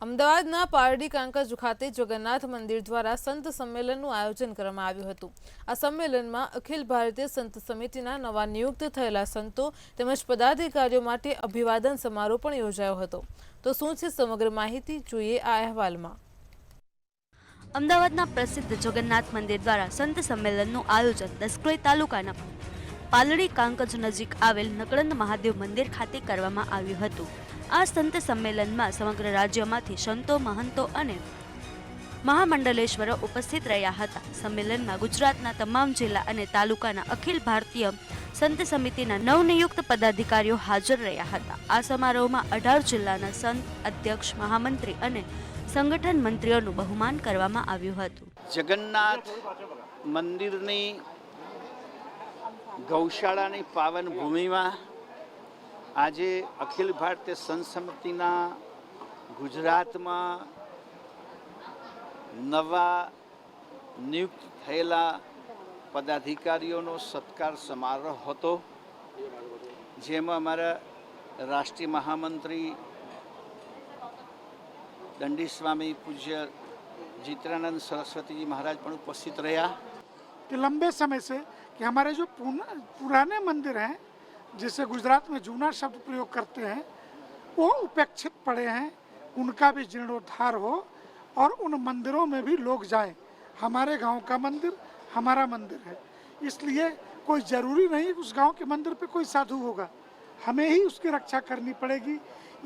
અમદાવાદના પારડી કાંકજ ખાતે જગન્નાથ મંદિર દ્વારા સંત સંમેલનનું આયોજન કરવામાં આવ્યું હતું। આ સંમેલનમાં અખિલ ભારતીય સંત સમિતિના નવા નિયુક્ત થયેલા સંતો તેમજ પદાધિકારીઓ માટે અભિવાદન સમારોહ પણ યોજાયો હતો। તો શું છે સમગ્ર માહિતી, જોઈએ આ અહેવાલમાં। અમદાવાદના પ્રસિદ્ધ જગન્નાથ મંદિર દ્વારા સંત સંમેલનનું આયોજન દસક્રોઈ તાલુકાના પાલડી કાંકજ નજીક આવેલ નકળંદ મહાદેવ મંદિર ખાતે કરવામાં આવ્યું હતું। આ સંત સંમેલનમાં સમગ્ર રાજ્યમાંથી સંતો, મહંતો અને મહામંડલેશ્વરો ઉપસ્થિત રહ્યા હતા। સંમેલનમાં ગુજરાતના તમામ જિલ્લા અને તાલુકાના અખિલ ભારતીય સંત સમિતિના નવનિયુક્ત પદાધિકારીઓ હાજર રહ્યા હતા। આ સમારોહમાં 18 જિલ્લાના સંત, અધ્યક્ષ, મહામંત્રી અને સંગઠન મંત્રીઓનું બહુમાન કરવામાં આવ્યું હતું। જગન્નાથ મંદિરની ગૌશાળાની પાવન ભૂમિમાં આજે અખિલ ભારતીય સંત સમિતિના ગુજરાતમાં નવા નિયુક્ત થયેલા પદાધિકારીઓનો સત્કાર સમારોહ હતો, જેમાં અમારા રાષ્ટ્રીય મહામંત્રી दंडी स्वामी पूज्य चित्रानंद सरस्वती जी महाराज पण उपस्थित रहा। कि लंबे समय से कि हमारे जो पुराने मंदिर हैं, जिसे गुजरात में जूना शब्द प्रयोग करते हैं, वो उपेक्षित पड़े हैं, उनका भी जीर्णोद्धार हो और उन मंदिरों में भी लोग जाएं। हमारे गांव का मंदिर हमारा मंदिर है, इसलिए कोई ज़रूरी नहीं उस गांव के मंदिर पे कोई साधु होगा, हमें ही उसकी रक्षा करनी पड़ेगी।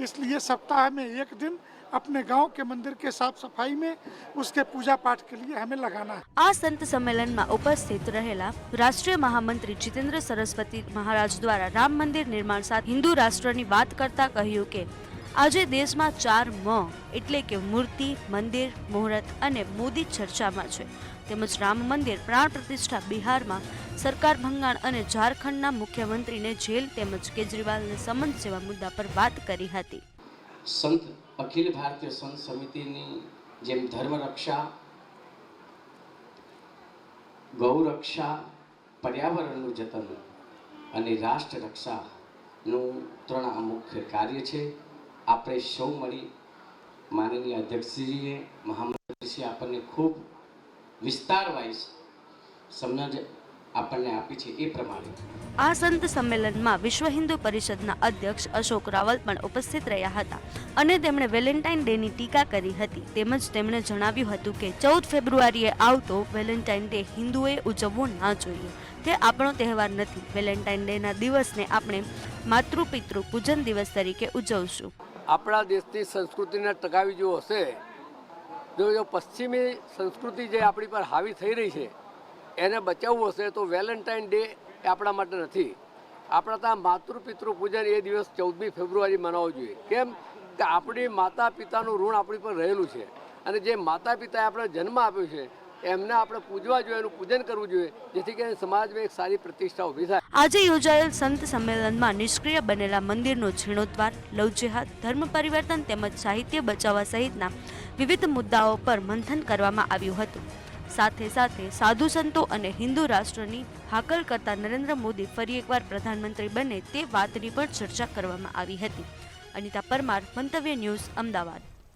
इसलिए सप्ताह में एक दिन अपने गांव के मंदिर के साफ सफाई में उसके पूजा पाठ के लिए हमें लगाना है। आ संत सम्मेलन में उपस्थित रहेला राष्ट्रीय महामंत्री जितेंद्र सरस्वती महाराज द्वारा राम मंदिर निर्माण साथ हिंदू राष्ट्र की बात करता कह્યું કે આજે દેશમાં 4 म એટલે કે મૂર્તિ, મંદિર, મુહૂર્ત અને મોદી ચર્ચામાં છે। તેમજ રામ મંદિર પ્રાણ પ્રતિષ્ઠા બિહારમાં સરકાર ભંગાણ અને ઝારખંડના મુખ્યમંત્રીને જેલ તેમજ કેજરીવાલને સમન જેવા મુદ્દા પર વાત કરી હતી। સંત અખિલ ભારતીય સંત સમિતિની જેમ ધર્મ રક્ષા, ગૌ રક્ષા, પર્યાવરણનું જતન અને રાષ્ટ્ર રક્ષાનું 3 આ મુખ્ય કાર્ય છે। આપણે સૌ મળી માનનીય અધ્યક્ષજીએ, મહામંત્રીશ્રીએ આપણને ખૂબ વિસ્તાર વાઇઝ સમજ આપણને આપી છે। એ પ્રમાણે આ સંત સંમેલનમાં વિશ્વ હિન્દુ પરિષદના અધ્યક્ષ અશોક રાવલ પણ ઉપસ્થિત રહ્યા હતા અને તેમણે વેલેન્ટાઇન ડેની ટીકા કરી હતી। તેમજ તેમણે જણાવ્યું હતું કે 14 ફેબ્રુઆરીએ આવતો વેલેન્ટાઇન ડે હિન્દુએ ઉજવવો ના જોઈએ, તે આપણો તહેવાર નથી। વેલેન્ટાઇન ડેના દિવસને આપણે માતૃપિતૃ પૂજન દિવસ તરીકે ઉજવશું। આપણા દેશની સંસ્કૃતિને ટકાવી જો હશે, જો પશ્ચિમી સંસ્કૃતિ જે આપણી પર હાવી થઈ રહી છે એને બચાવવું હશે તો વેલેન્ટાઇન ડે એ આપણા માટે નથી। આપણા ત્યાં માતૃપિતૃ પૂજન એ દિવસ 14મી ફેબ્રુઆરી મનાવવો જોઈએ। કેમ કે આપણી માતા પિતાનું ઋણ આપણી પર રહેલું છે અને જે માતા પિતાએ આપણે જન્મ આપ્યો છે એમને આપણે પૂજવા જોઈએ, એનું પૂજન કરવું જોઈએ, જેથી કરીને સમાજમાં એક સારી પ્રતિષ્ઠા ઊભી થાય। આજે યોજાયેલ સંત સંમેલનમાં નિષ્ક્રિય બનેલા મંદિરનો જીર્ણોદ્ધાર, લવ જેહાદ, ધર્મ પરિવર્તન તેમજ સાહિત્ય બચાવવા સહિતના વિવિધ મુદ્દાઓ પર મંથન કરવામાં આવ્યું હતું। સાથે સાથે સાધુ સંતો અને હિન્દુ રાષ્ટ્રની હાકલ કરતા નરેન્દ્ર મોદી ફરી એકવાર પ્રધાનમંત્રી બને તે વાતની પણ ચર્ચા કરવામાં આવી હતી। અનિતા પરમાર, મંતવ્ય ન્યૂઝ, અમદાવાદ।